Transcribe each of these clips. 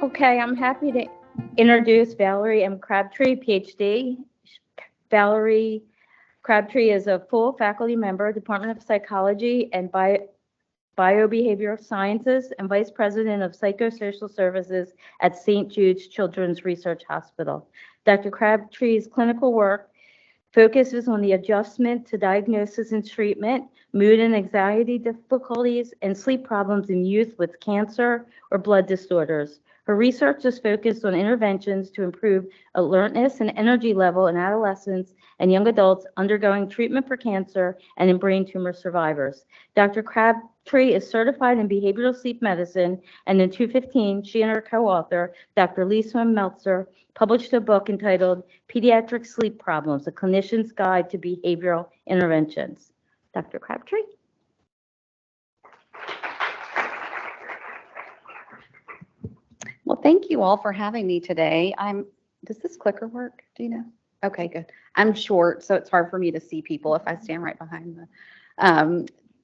Okay, I'm happy to introduce Valerie M. Crabtree, PhD. Valerie Crabtree is a full faculty member, Department of Psychology and Biobehavioral Sciences, and Vice President of Psychosocial Services at St. Jude's Children's Research Hospital. Dr. Crabtree's clinical work focuses on the adjustment to diagnosis and treatment, mood and anxiety difficulties, and sleep problems in youth with cancer or blood disorders. Her research is focused on interventions to improve alertness and energy level in adolescents and young adults undergoing treatment for cancer and in brain tumor survivors. Dr. Crabtree is certified in behavioral sleep medicine, and in 2015, she and her co-author, Dr. Lisa Meltzer, published a book entitled Pediatric Sleep Problems, A Clinician's Guide to Behavioral Interventions. Dr. Crabtree? Well, thank you all for having me today. Does this clicker work? Do you know? Okay, good. I'm short, so it's hard for me to see people if I stand right behind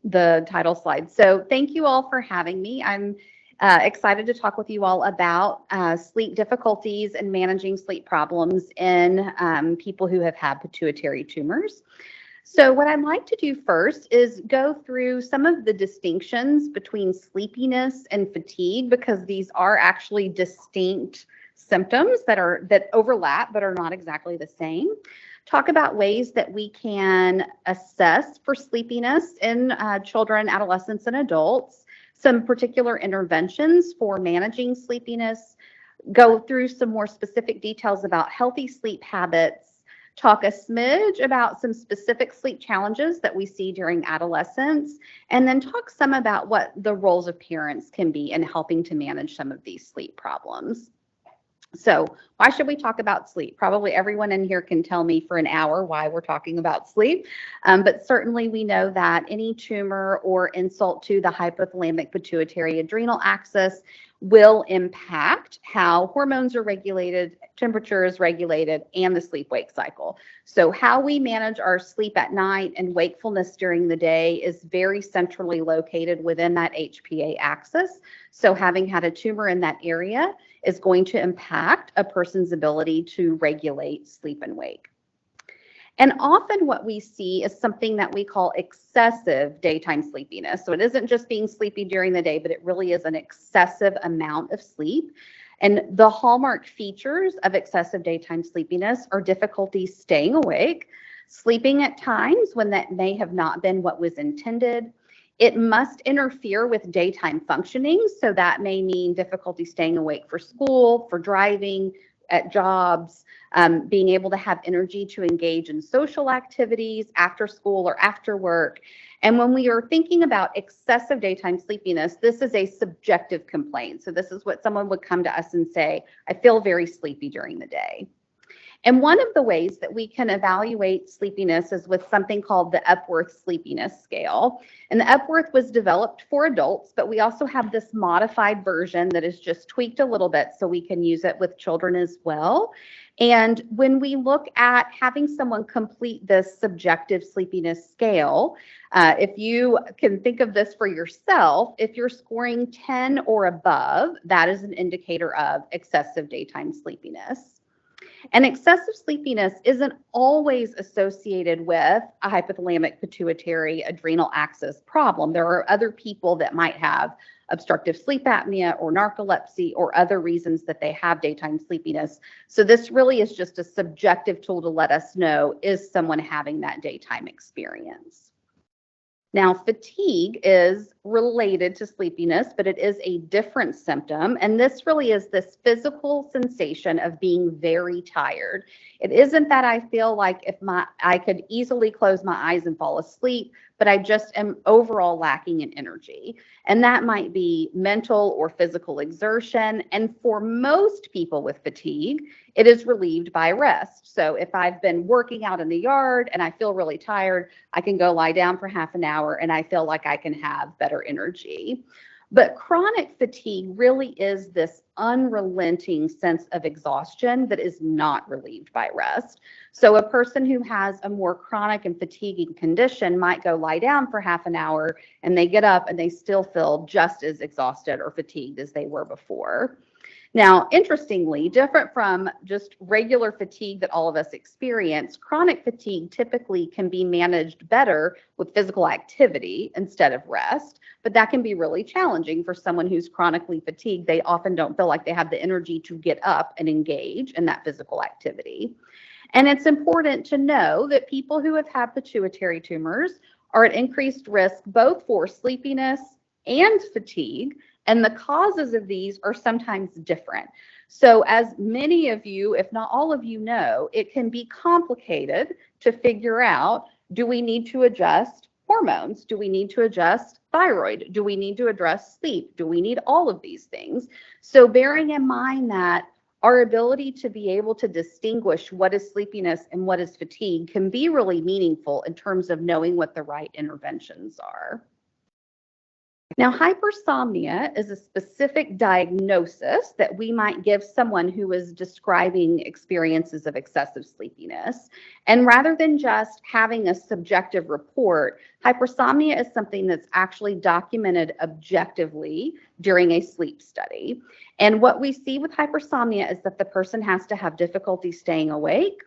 the title slide. So thank you all for having me. I'm excited to talk with you all about sleep difficulties and managing sleep problems in people who have had pituitary tumors. So what I'd like to do first is go through some of the distinctions between sleepiness and fatigue, because these are actually distinct symptoms that overlap but are not exactly the same. Talk about ways that we can assess for sleepiness in children, adolescents, and adults, some particular interventions for managing sleepiness, go through some more specific details about healthy sleep habits, talk a smidge about some specific sleep challenges that we see during adolescence, and then talk some about what the roles of parents can be in helping to manage some of these sleep problems. So why should we talk about sleep? Probably everyone in here can tell me for an hour why we're talking about sleep, but certainly we know that any tumor or insult to the hypothalamic pituitary adrenal axis will impact how hormones are regulated, temperature is regulated, and the sleep-wake cycle. So how we manage our sleep at night and wakefulness during the day is very centrally located within that HPA axis. So having had a tumor in that area is going to impact a person's ability to regulate sleep and wake. And often what we see is something that we call excessive daytime sleepiness. So it isn't just being sleepy during the day, but it really is an excessive amount of sleep. And the hallmark features of excessive daytime sleepiness are difficulty staying awake, sleeping at times when that may have not been what was intended. It must interfere with daytime functioning. So that may mean difficulty staying awake for school, for driving, at jobs, being able to have energy to engage in social activities after school or after work. And when we are thinking about excessive daytime sleepiness, this is a subjective complaint. So this is what someone would come to us and say, I feel very sleepy during the day. And one of the ways that we can evaluate sleepiness is with something called the Epworth Sleepiness Scale. And the Epworth was developed for adults, but we also have this modified version that is just tweaked a little bit so we can use it with children as well. And when we look at having someone complete this subjective sleepiness scale, if you can think of this for yourself, if you're scoring 10 or above, that is an indicator of excessive daytime sleepiness. And excessive sleepiness isn't always associated with a hypothalamic pituitary adrenal axis problem. There are other people that might have obstructive sleep apnea or narcolepsy or other reasons that they have daytime sleepiness. So this really is just a subjective tool to let us know, is someone having that daytime experience? Now, fatigue is related to sleepiness, but it is a different symptom. And this really is this physical sensation of being very tired. It isn't that I feel like I could easily close my eyes and fall asleep, but I just am overall lacking in energy. And that might be mental or physical exertion. And for most people with fatigue, it is relieved by rest. So if I've been working out in the yard and I feel really tired, I can go lie down for half an hour and I feel like I can have better energy. But chronic fatigue really is this unrelenting sense of exhaustion that is not relieved by rest. So a person who has a more chronic and fatiguing condition might go lie down for half an hour and they get up and they still feel just as exhausted or fatigued as they were before. Now, interestingly, different from just regular fatigue that all of us experience, chronic fatigue typically can be managed better with physical activity instead of rest, but that can be really challenging for someone who's chronically fatigued. They often don't feel like they have the energy to get up and engage in that physical activity. And it's important to know that people who have had pituitary tumors are at increased risk both for sleepiness and fatigue, and the causes of these are sometimes different. So as many of you, if not all of you know, it can be complicated to figure out, do we need to adjust hormones? Do we need to adjust thyroid? Do we need to address sleep? Do we need all of these things? So bearing in mind that our ability to be able to distinguish what is sleepiness and what is fatigue can be really meaningful in terms of knowing what the right interventions are. Now, hypersomnia is a specific diagnosis that we might give someone who is describing experiences of excessive sleepiness. And rather than just having a subjective report, hypersomnia is something that's actually documented objectively during a sleep study. And what we see with hypersomnia is that the person has to have difficulty staying awake,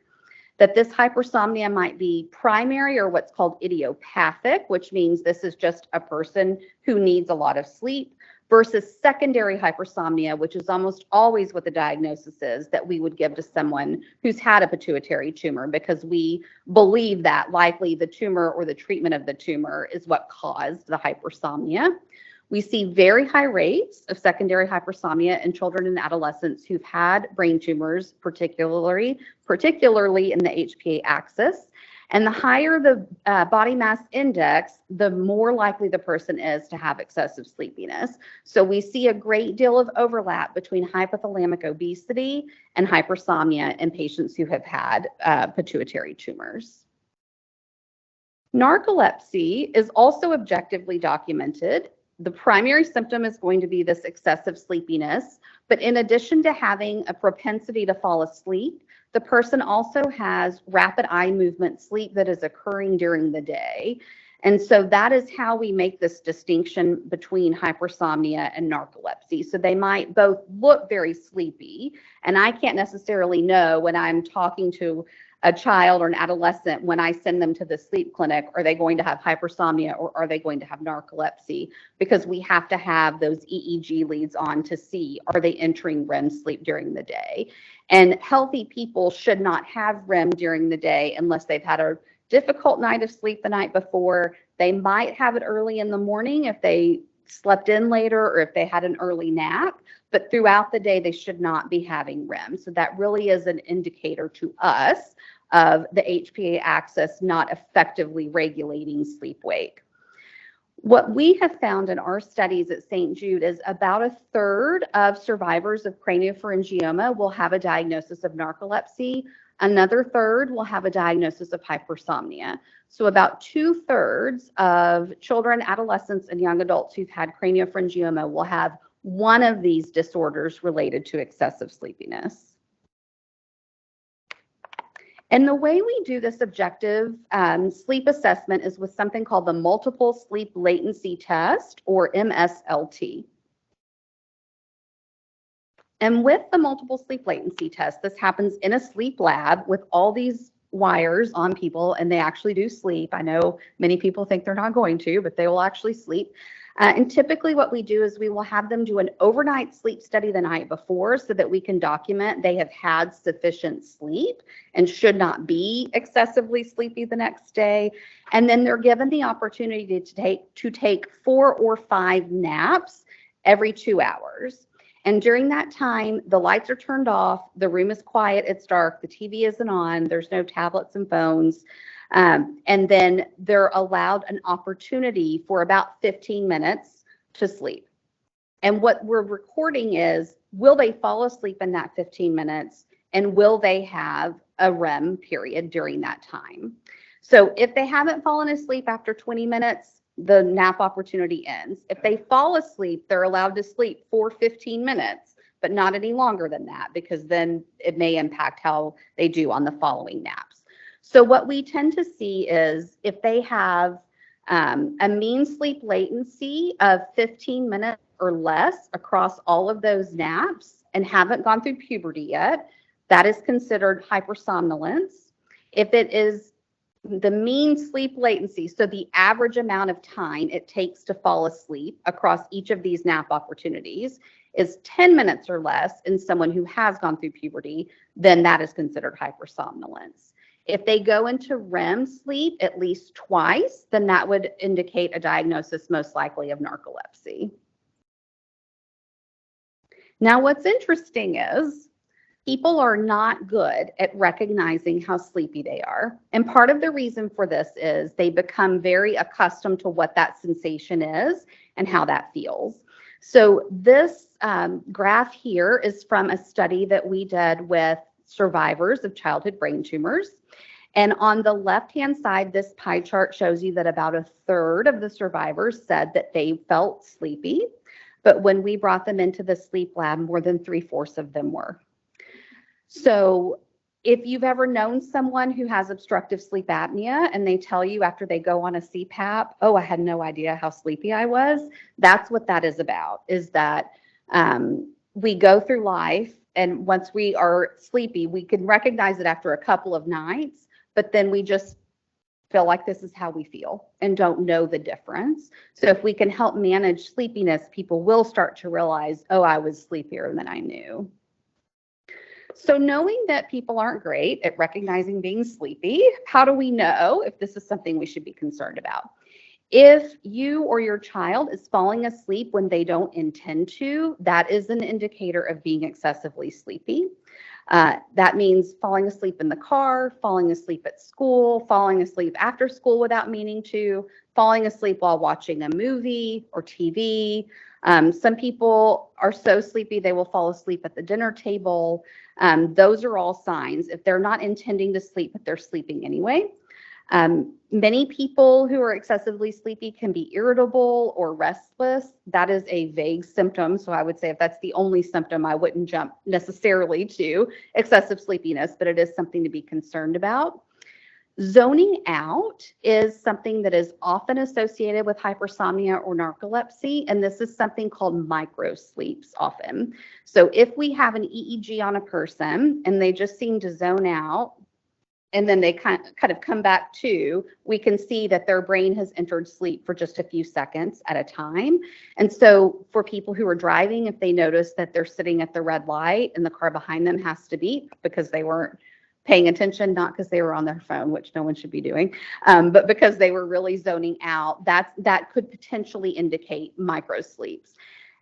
that this hypersomnia might be primary or what's called idiopathic, which means this is just a person who needs a lot of sleep, versus secondary hypersomnia, which is almost always what the diagnosis is that we would give to someone who's had a pituitary tumor, because we believe that likely the tumor or the treatment of the tumor is what caused the hypersomnia. We see very high rates of secondary hypersomnia in children and adolescents who've had brain tumors, particularly in the HPA axis. And the higher the body mass index, the more likely the person is to have excessive sleepiness. So we see a great deal of overlap between hypothalamic obesity and hypersomnia in patients who have had pituitary tumors. Narcolepsy is also objectively documented. The primary symptom is going to be this excessive sleepiness, but in addition to having a propensity to fall asleep, the person also has rapid eye movement sleep that is occurring during the day. And so that is how we make this distinction between hypersomnia and narcolepsy. So they might both look very sleepy, and I can't necessarily know when I'm talking to a child or an adolescent, when I send them to the sleep clinic, are they going to have hypersomnia or are they going to have narcolepsy? Because we have to have those EEG leads on to see, are they entering REM sleep during the day? And healthy people should not have REM during the day unless they've had a difficult night of sleep the night before. They might have it early in the morning if they slept in later or if they had an early nap, but throughout the day, they should not be having REM. So that really is an indicator to us of the HPA axis not effectively regulating sleep-wake. What we have found in our studies at St. Jude is about a third of survivors of craniopharyngioma will have a diagnosis of narcolepsy. Another third will have a diagnosis of hypersomnia. So about 2/3 of children, adolescents, and young adults who've had craniopharyngioma will have one of these disorders related to excessive sleepiness. And the way we do this objective sleep assessment is with something called the Multiple Sleep Latency Test, or MSLT. And with the multiple sleep latency test, this happens in a sleep lab with all these wires on people, and they actually do sleep. I know many people think they're not going to, but they will actually sleep. And typically what we do is we will have them do an overnight sleep study the night before so that we can document they have had sufficient sleep and should not be excessively sleepy the next day. And then they're given the opportunity to take 4 or 5 naps every 2 hours. And during that time, the lights are turned off, the room is quiet, it's dark, the TV isn't on, there's no tablets and phones. And then they're allowed an opportunity for about 15 minutes to sleep. And what we're recording is, will they fall asleep in that 15 minutes? And will they have a REM period during that time? So if they haven't fallen asleep after 20 minutes, the nap opportunity ends. If they fall asleep, they're allowed to sleep for 15 minutes, but not any longer than that, because then it may impact how they do on the following naps. So what we tend to see is if they have a mean sleep latency of 15 minutes or less across all of those naps, and haven't gone through puberty yet, that is considered hypersomnolence. If it is the mean sleep latency, so the average amount of time it takes to fall asleep across each of these nap opportunities is 10 minutes or less in someone who has gone through puberty, then that is considered hypersomnolence. If they go into REM sleep at least twice, then that would indicate a diagnosis most likely of narcolepsy. Now, what's interesting is people are not good at recognizing how sleepy they are. And part of the reason for this is they become very accustomed to what that sensation is and how that feels. So this graph here is from a study that we did with survivors of childhood brain tumors. And on the left-hand side, this pie chart shows you that about a third of the survivors said that they felt sleepy. But when we brought them into the sleep lab, more than 3/4 of them were. So if you've ever known someone who has obstructive sleep apnea and they tell you after they go on a CPAP, oh, I had no idea how sleepy I was, that's what that is about, is that we go through life and once we are sleepy, we can recognize it after a couple of nights, but then we just feel like this is how we feel and don't know the difference. So if we can help manage sleepiness, people will start to realize, oh, I was sleepier than I knew. So knowing that people aren't great at recognizing being sleepy, how do we know if this is something we should be concerned about? If you or your child is falling asleep when they don't intend to, that is an indicator of being excessively sleepy. That means falling asleep in the car, falling asleep at school, falling asleep after school without meaning to, falling asleep while watching a movie or TV. Some people are so sleepy they will fall asleep at the dinner table. Those are all signs if they're not intending to sleep, but they're sleeping anyway. Many people who are excessively sleepy can be irritable or restless. That is a vague symptom. So I would say if that's the only symptom, I wouldn't jump necessarily to excessive sleepiness, but it is something to be concerned about. Zoning out is something that is often associated with hypersomnia or narcolepsy, and this is something called microsleeps often. So if we have an EEG on a person and they just seem to zone out, and then they kind of come back to, we can see that their brain has entered sleep for just a few seconds at a time. And so for people who are driving, if they notice that they're sitting at the red light and the car behind them has to beep because they weren't paying attention, not because they were on their phone, which no one should be doing, but because they were really zoning out, that could potentially indicate microsleeps.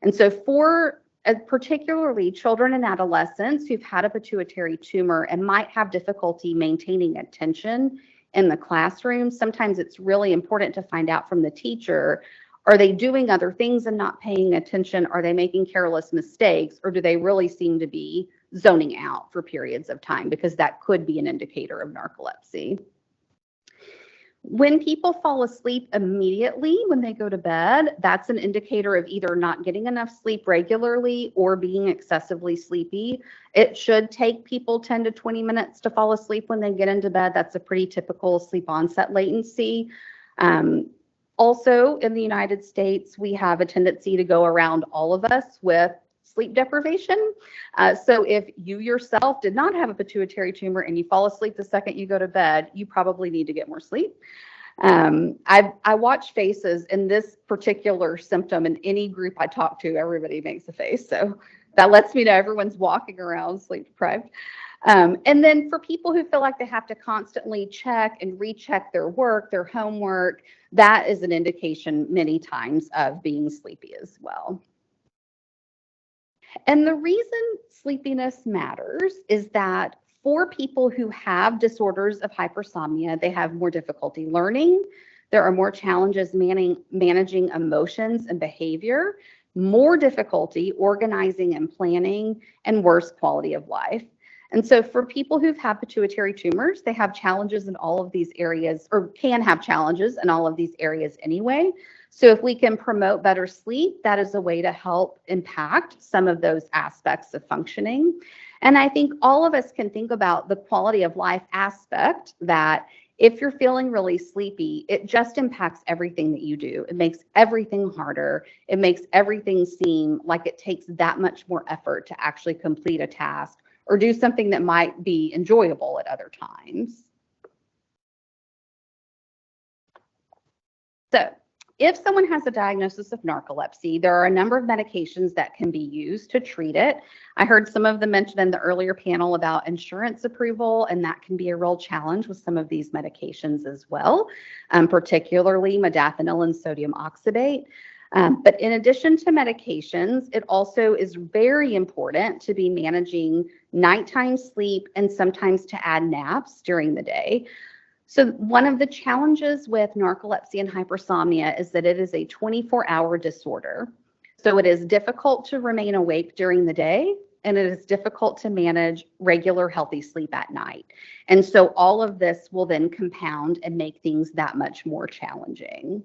And so for particularly children and adolescents who've had a pituitary tumor and might have difficulty maintaining attention in the classroom, sometimes it's really important to find out from the teacher, are they doing other things and not paying attention? Are they making careless mistakes? Or do they really seem to be zoning out for periods of time? Because that could be an indicator of narcolepsy. When people fall asleep immediately when they go to bed, that's an indicator of either not getting enough sleep regularly or being excessively sleepy. It should take people 10 to 20 minutes to fall asleep when they get into bed. That's a pretty typical sleep onset latency. Also, in the United States, we have a tendency to go around all of us with sleep deprivation. So if you yourself did not have a pituitary tumor and you fall asleep the second you go to bed, you probably need to get more sleep. I watch faces, and this particular symptom in any group I talk to, everybody makes a face. So that lets me know everyone's walking around sleep deprived. And then for people who feel like they have to constantly check and recheck their work, their homework, that is an indication many times of being sleepy as well. And the reason sleepiness matters is that for people who have disorders of hypersomnia, they have more difficulty learning. There are more challenges managing emotions and behavior, more difficulty organizing and planning, and worse quality of life. And so for people who've had pituitary tumors, they have challenges in all of these areas, or can have challenges in all of these areas anyway. So if we can promote better sleep, that is a way to help impact some of those aspects of functioning. And I think all of us can think about the quality of life aspect, that If you're feeling really sleepy, it just impacts everything that you do. It makes everything harder. It makes everything seem like it takes that much more effort to actually complete a task or do something that might be enjoyable at other times. So, if someone has a diagnosis of narcolepsy, there are a number of medications that can be used to treat it. I heard some of them mentioned in the earlier panel about insurance approval, and that can be a real challenge with some of these medications as well, particularly modafinil and sodium oxybate. But in addition to medications, it also is very important to be managing nighttime sleep and sometimes to add naps during the day. So one of the challenges with narcolepsy and hypersomnia is that it is a 24-hour disorder. So it is difficult to remain awake during the day, and it is difficult to manage regular healthy sleep at night. And so all of this will then compound and make things that much more challenging.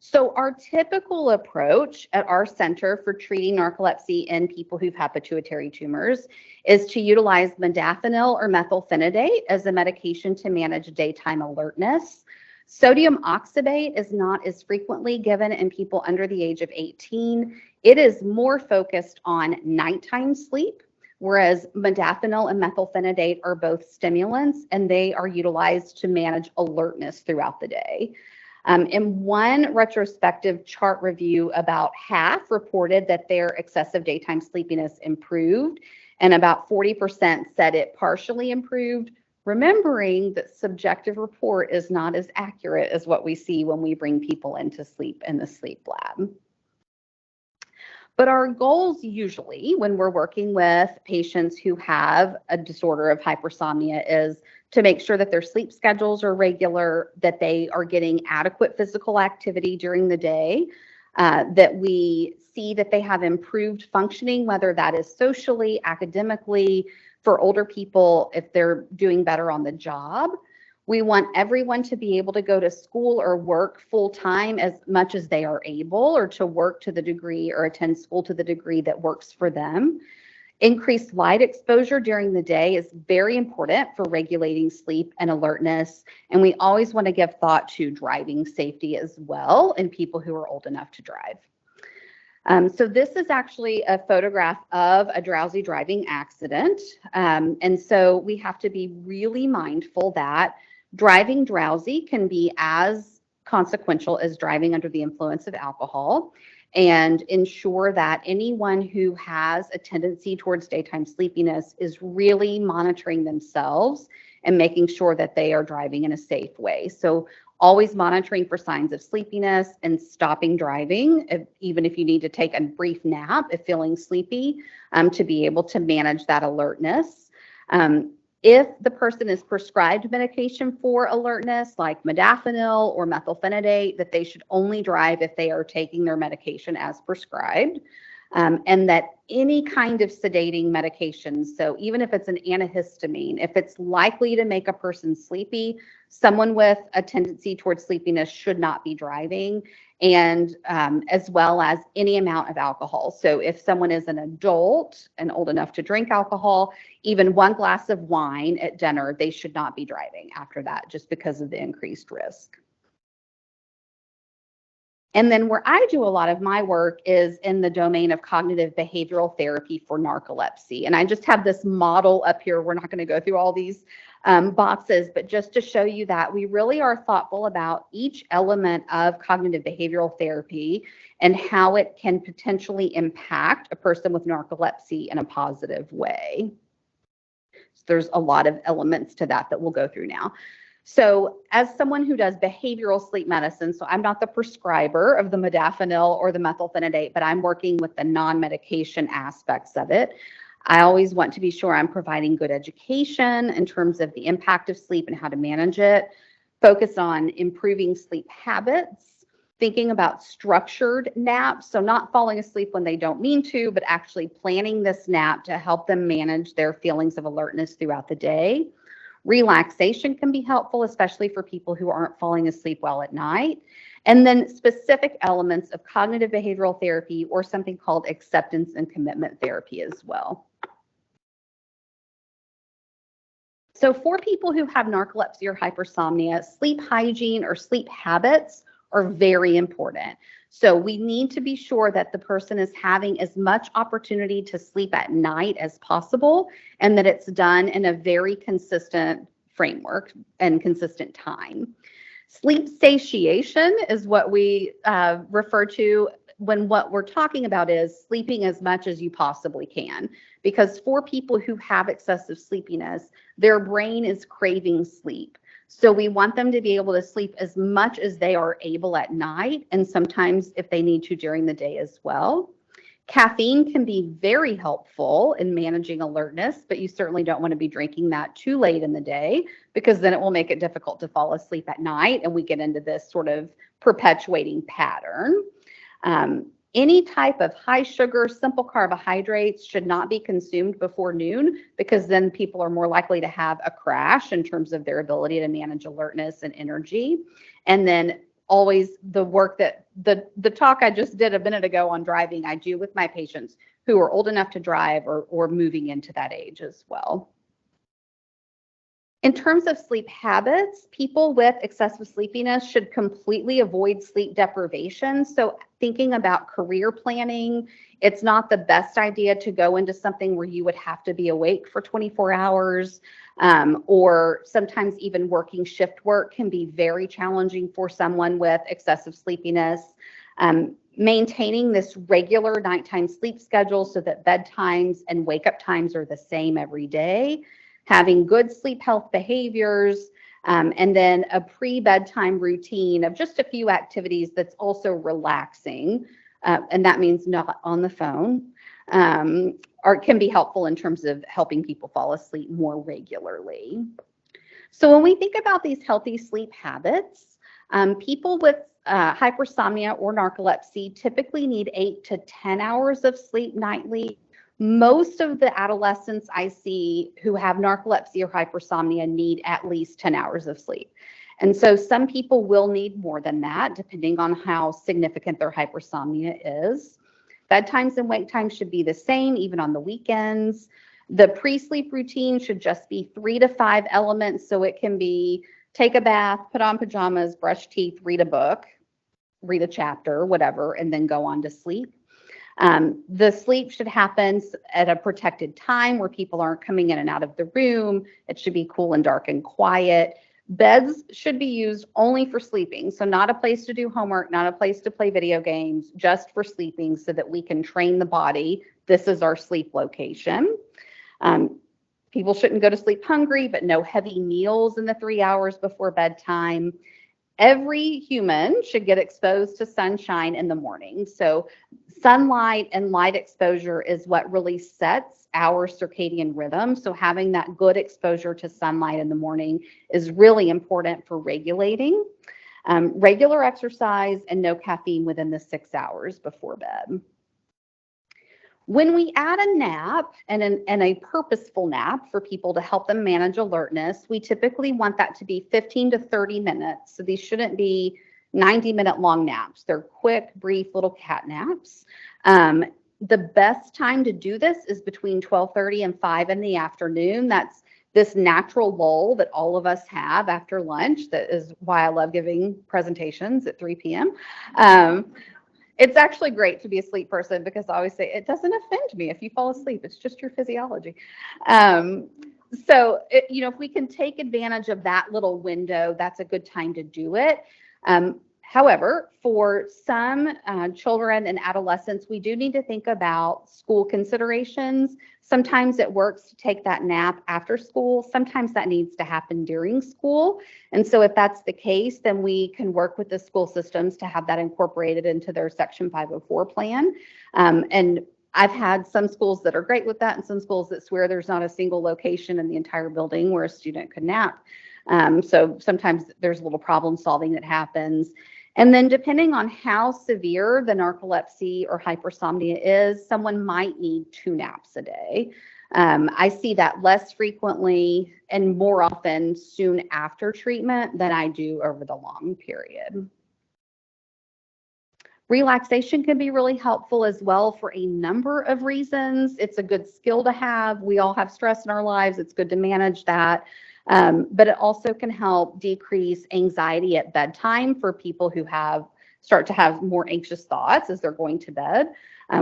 So our typical approach at our center for treating narcolepsy in people who've had pituitary tumors is to utilize modafinil or methylphenidate as a medication to manage daytime alertness. Sodium oxybate is not as frequently given in people under the age of 18. It is more focused on nighttime sleep, whereas modafinil and methylphenidate are both stimulants, and they are utilized to manage alertness throughout the day. In one retrospective chart review, about half reported that their excessive daytime sleepiness improved, and about 40% said it partially improved, remembering that subjective report is not as accurate as what we see when we bring people into sleep in the sleep lab. But our goals usually when we're working with patients who have a disorder of hypersomnia is to make sure that their sleep schedules are regular, that they are getting adequate physical activity during the day, that we see that they have improved functioning, whether that is socially, academically, for older people, if they're doing better on the job. We want everyone to be able to go to school or work full time as much as they are able, or to work to the degree or attend school to the degree that works for them. Increased light exposure during the day is very important for regulating sleep and alertness. And we always want to give thought to driving safety as well in people who are old enough to drive. So this is actually a photograph of a drowsy driving accident. And so we have to be really mindful that driving drowsy can be as consequential as driving under the influence of alcohol, and ensure that anyone who has a tendency towards daytime sleepiness is really monitoring themselves and making sure that they are driving in a safe way. So always monitoring for signs of sleepiness and stopping driving, even if you need to take a brief nap if feeling sleepy, to be able to manage that alertness. If the person is prescribed medication for alertness, like modafinil or methylphenidate, that they should only drive if they are taking their medication as prescribed. And that any kind of sedating medication, so even if it's an antihistamine, if it's likely to make a person sleepy, someone with a tendency towards sleepiness should not be driving, and as well as any amount of alcohol. So if someone is an adult and old enough to drink alcohol, even one glass of wine at dinner, they should not be driving after that, just because of the increased risk. And then where I do a lot of my work is in the domain of cognitive behavioral therapy for narcolepsy. And I just have this model up here. We're not going to go through all these boxes, but just to show you that we really are thoughtful about each element of cognitive behavioral therapy and how it can potentially impact a person with narcolepsy in a positive way. So there's a lot of elements to that we'll go through now. So as someone who does behavioral sleep medicine, so I'm not the prescriber of the modafinil or the methylphenidate, but I'm working with the non-medication aspects of it. I always want to be sure I'm providing good education in terms of the impact of sleep and how to manage it, focus on improving sleep habits, thinking about structured naps, so not falling asleep when they don't mean to, but actually planning this nap to help them manage their feelings of alertness throughout the day. Relaxation can be helpful, especially for people who aren't falling asleep well at night. And then specific elements of cognitive behavioral therapy, or something called acceptance and commitment therapy as well. So for people who have narcolepsy or hypersomnia, sleep hygiene or sleep habits are very important. So we need to be sure that the person is having as much opportunity to sleep at night as possible, and that it's done in a very consistent framework and consistent time. Sleep satiation is what we refer to when what we're talking about is sleeping as much as you possibly can. Because for people who have excessive sleepiness, their brain is craving sleep. So we want them to be able to sleep as much as they are able at night, and sometimes if they need to during the day as well. Caffeine can be very helpful in managing alertness, but you certainly don't want to be drinking that too late in the day, because then it will make it difficult to fall asleep at night, and we get into this sort of perpetuating pattern. Any type of high sugar, simple carbohydrates should not be consumed before noon, because then people are more likely to have a crash in terms of their ability to manage alertness and energy. And then always the work that the talk I just did a minute ago on driving, I do with my patients who are old enough to drive or moving into that age as well. In terms of sleep habits, people with excessive sleepiness should completely avoid sleep deprivation. So thinking about career planning, it's not the best idea to go into something where you would have to be awake for 24 hours, or sometimes even working shift work can be very challenging for someone with excessive sleepiness. Maintaining this regular nighttime sleep schedule so that bedtimes and wake up times are the same every day. Having good sleep health behaviors, and then a pre-bedtime routine of just a few activities that's also relaxing, and that means not on the phone, can be helpful in terms of helping people fall asleep more regularly. So when we think about these healthy sleep habits, people with hypersomnia or narcolepsy typically need 8 to 10 hours of sleep nightly. Most of the adolescents I see who have narcolepsy or hypersomnia need at least 10 hours of sleep. And so some people will need more than that, depending on how significant their hypersomnia is. Bedtimes and wake times should be the same, even on the weekends. The pre-sleep routine should just be 3 to 5 elements. So it can be take a bath, put on pajamas, brush teeth, read a book, read a chapter, whatever, and then go on to sleep. The sleep should happen at a protected time where people aren't coming in and out of the room. It should be cool and dark and quiet. Beds should be used only for sleeping. So not a place to do homework, not a place to play video games, just for sleeping so that we can train the body. This is our sleep location. People shouldn't go to sleep hungry, but no heavy meals in the 3 hours before bedtime. Every human should get exposed to sunshine in the morning. So sunlight and light exposure is what really sets our circadian rhythm. So having that good exposure to sunlight in the morning is really important for regulating. Regular exercise and no caffeine within the 6 hours before bed. When we add a nap and a purposeful nap for people to help them manage alertness, we typically want that to be 15 to 30 minutes. So these shouldn't be 90-minute long naps. They're quick, brief little cat naps. The best time to do this is between 12:30 and 5 in the afternoon. That's this natural lull that all of us have after lunch. That is why I love giving presentations at 3 p.m. It's actually great to be a sleep person because I always say it doesn't offend me if you fall asleep. It's just your physiology. If we can take advantage of that little window, that's a good time to do it. However, for some children and adolescents, we do need to think about school considerations. Sometimes it works to take that nap after school. Sometimes that needs to happen during school. And so if that's the case, then we can work with the school systems to have that incorporated into their Section 504 plan. And I've had some schools that are great with that and some schools that swear there's not a single location in the entire building where a student could nap. So sometimes there's a little problem solving that happens. And then depending on how severe the narcolepsy or hypersomnia is, someone might need 2 naps a day. I see that less frequently and more often soon after treatment than I do over the long period. Relaxation can be really helpful as well for a number of reasons. It's a good skill to have. We all have stress in our lives. It's good to manage that. But it also can help decrease anxiety at bedtime for people who start to have more anxious thoughts as they're going to bed,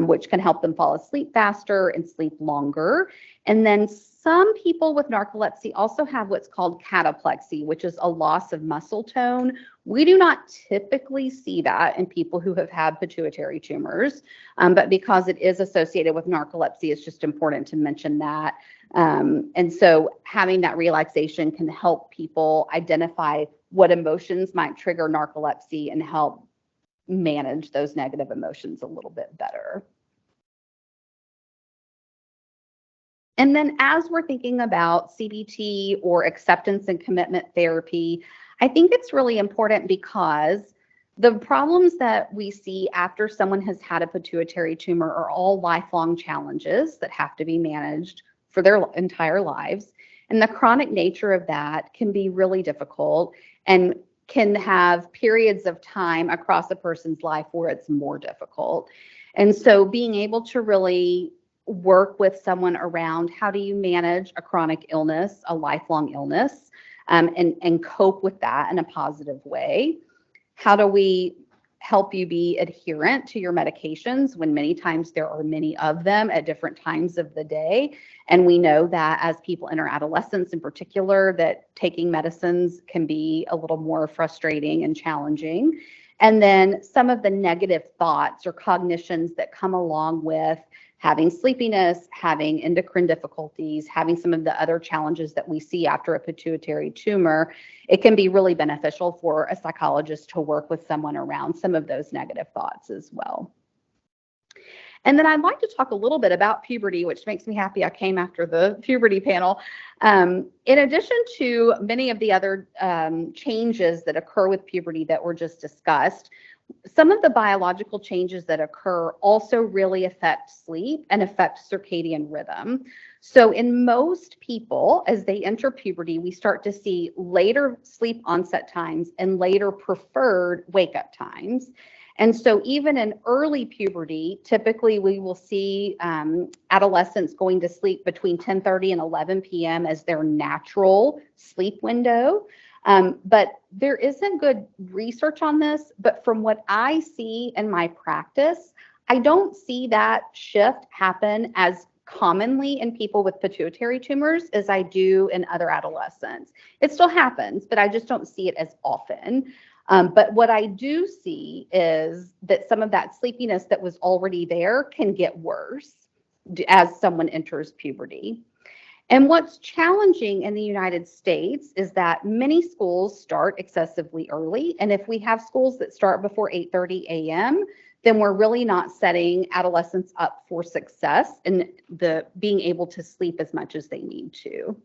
which can help them fall asleep faster and sleep longer. And then some people with narcolepsy also have what's called cataplexy, which is a loss of muscle tone. We do not typically see that in people who have had pituitary tumors, but because it is associated with narcolepsy, it's just important to mention that. And so having that relaxation can help people identify what emotions might trigger narcolepsy and help manage those negative emotions a little bit better. And then as we're thinking about CBT or acceptance and commitment therapy, I think it's really important because the problems that we see after someone has had a pituitary tumor are all lifelong challenges that have to be managed for their entire lives. And the chronic nature of that can be really difficult and can have periods of time across a person's life where it's more difficult. And so being able to really work with someone around how do you manage a chronic illness, a lifelong illness, and cope with that in a positive way. How do we help you be adherent to your medications when many times there are many of them at different times of the day? And we know that as people enter adolescence in particular, that taking medicines can be a little more frustrating and challenging. And then some of the negative thoughts or cognitions that come along with having sleepiness, having endocrine difficulties, having some of the other challenges that we see after a pituitary tumor, it can be really beneficial for a psychologist to work with someone around some of those negative thoughts as well. And then I'd like to talk a little bit about puberty, which makes me happy I came after the puberty panel. In addition to many of the other changes that occur with puberty that were just discussed, some of the biological changes that occur also really affect sleep and affect circadian rhythm. So in most people, as they enter puberty, we start to see later sleep onset times and later preferred wake-up times. And so even in early puberty, typically we will see adolescents going to sleep between 10:30 and 11 p.m. as their natural sleep window. But there isn't good research on this, but from what I see in my practice, I don't see that shift happen as commonly in people with pituitary tumors as I do in other adolescents. It still happens, but I just don't see it as often. But what I do see is that some of that sleepiness that was already there can get worse as someone enters puberty. And what's challenging in the United States is that many schools start excessively early. And if we have schools that start before 8:30 a.m., then we're really not setting adolescents up for success in being able to sleep as much as they need to.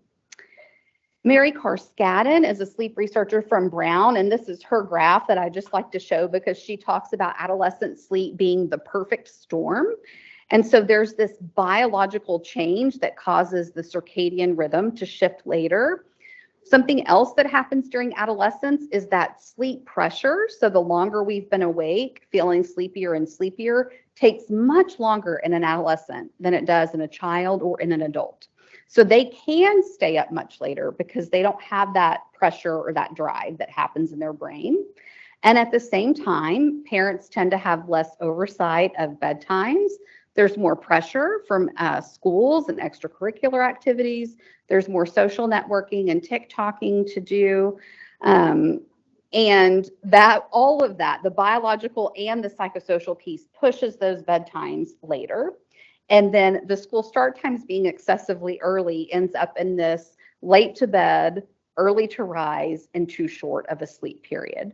Mary Carskadden is a sleep researcher from Brown, and this is her graph that I just like to show because she talks about adolescent sleep being the perfect storm. And so there's this biological change that causes the circadian rhythm to shift later. Something else that happens during adolescence is that sleep pressure. So the longer we've been awake, feeling sleepier and sleepier, takes much longer in an adolescent than it does in a child or in an adult. So they can stay up much later because they don't have that pressure or that drive that happens in their brain. And at the same time, parents tend to have less oversight of bedtimes. There's more pressure from schools and extracurricular activities. There's more social networking and TikToking to do. And that all of that, the biological and the psychosocial piece, pushes those bedtimes later. And then the school start times being excessively early ends up in this late to bed, early to rise, and too short of a sleep period.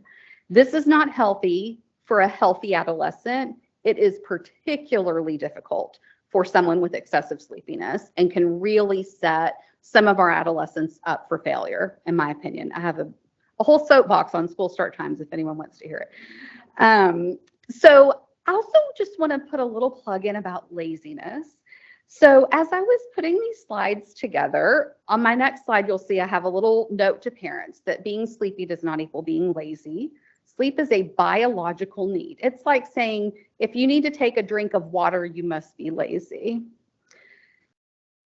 This is not healthy for a healthy adolescent. It is particularly difficult for someone with excessive sleepiness and can really set some of our adolescents up for failure, in my opinion. I have a whole soapbox on school start times if anyone wants to hear it. So I also just want to put a little plug in about laziness. So as I was putting these slides together, on my next slide, you'll see I have a little note to parents that being sleepy does not equal being lazy. Sleep is a biological need. It's like saying, if you need to take a drink of water, you must be lazy.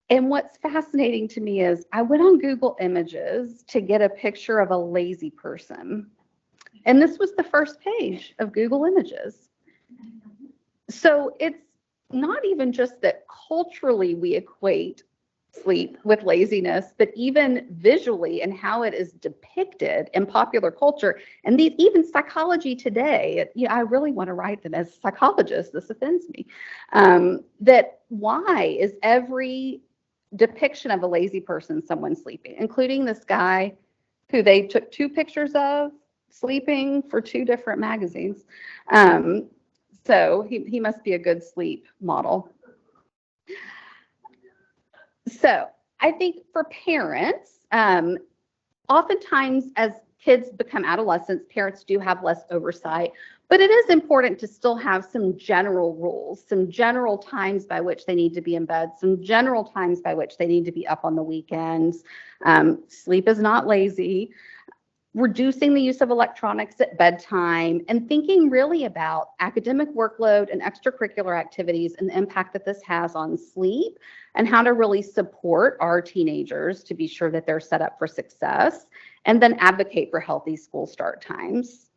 And what's fascinating to me is I went on Google Images to get a picture of a lazy person. And this was the first page of Google Images. So it's not even just that culturally we equate sleep with laziness, but even visually and how it is depicted in popular culture. And even psychology today, I really want to write them as psychologists. This offends me. That why is every depiction of a lazy person someone sleeping, including this guy who they took 2 pictures of sleeping for 2 different magazines. So he must be a good sleep model. So I think for parents, oftentimes as kids become adolescents, parents do have less oversight, but it is important to still have some general rules, some general times by which they need to be in bed, some general times by which they need to be up on the weekends. Sleep is not lazy. Reducing the use of electronics at bedtime, and thinking really about academic workload and extracurricular activities and the impact that this has on sleep, and how to really support our teenagers to be sure that they're set up for success, and then advocate for healthy school start times.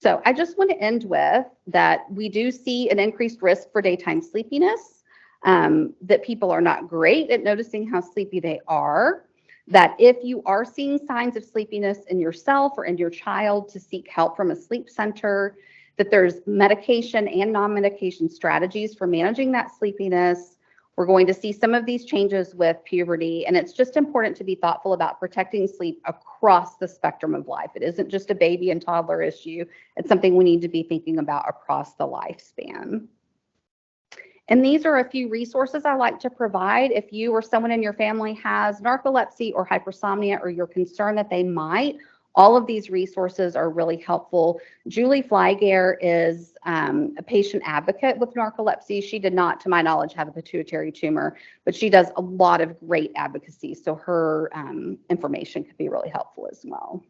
So I just want to end with that we do see an increased risk for daytime sleepiness, that people are not great at noticing how sleepy they are, that if you are seeing signs of sleepiness in yourself or in your child, to seek help from a sleep center, that there's medication and non-medication strategies for managing that sleepiness. We're going to see some of these changes with puberty, and it's just important to be thoughtful about protecting sleep across the spectrum of life. It isn't just a baby and toddler issue. It's something we need to be thinking about across the lifespan. And these are a few resources I like to provide. If you or someone in your family has narcolepsy or hypersomnia, or you're concerned that they might, all of these resources are really helpful. Julie Flygare is a patient advocate with narcolepsy. She did not, to my knowledge, have a pituitary tumor, but she does a lot of great advocacy. So her information could be really helpful as well.